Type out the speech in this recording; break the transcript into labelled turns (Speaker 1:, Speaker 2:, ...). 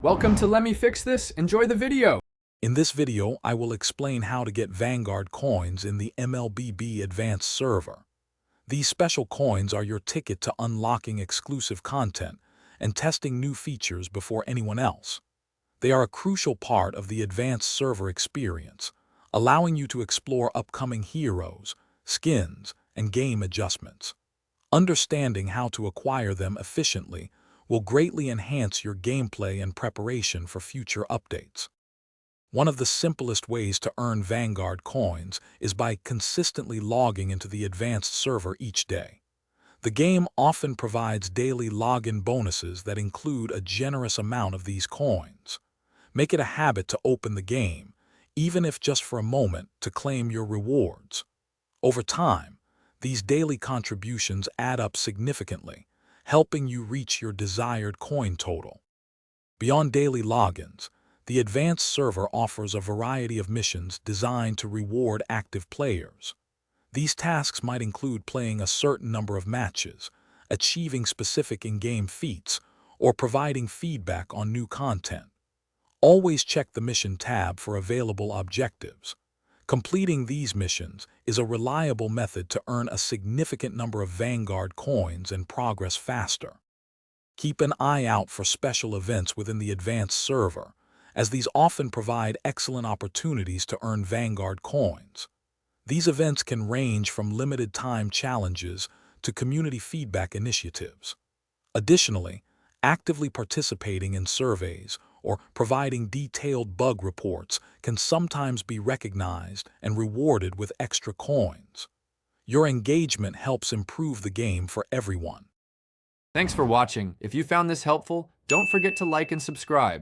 Speaker 1: Welcome to Let Me Fix This. Enjoy the video.
Speaker 2: In this video, I will explain how to get Vanguard coins in the MLBB Advanced server. These special coins are your ticket to unlocking exclusive content and testing new features before anyone else. They are a crucial part of the Advanced server experience, allowing you to explore upcoming heroes, skins, and game adjustments. Understanding how to acquire them efficiently will greatly enhance your gameplay and preparation for future updates. One of the simplest ways to earn Vanguard coins is by consistently logging into the Advanced server each day. The game often provides daily login bonuses that include a generous amount of these coins. Make it a habit to open the game, even if just for a moment, to claim your rewards. Over time, these daily contributions add up significantly, helping you reach your desired coin total. Beyond daily logins, the Advanced server offers a variety of missions designed to reward active players. These tasks might include playing a certain number of matches, achieving specific in-game feats, or providing feedback on new content. Always check the Mission tab for available objectives. Completing these missions is a reliable method to earn a significant number of Vanguard coins and progress faster. Keep an eye out for special events within the Advanced server, as these often provide excellent opportunities to earn Vanguard coins. These events can range from limited-time challenges to community feedback initiatives. Additionally, actively participating in surveys or providing detailed bug reports can sometimes be recognized and rewarded with extra coins. Your engagement helps improve the game for everyone.
Speaker 1: Thanks for watching. If you found this helpful, don't forget to like and subscribe.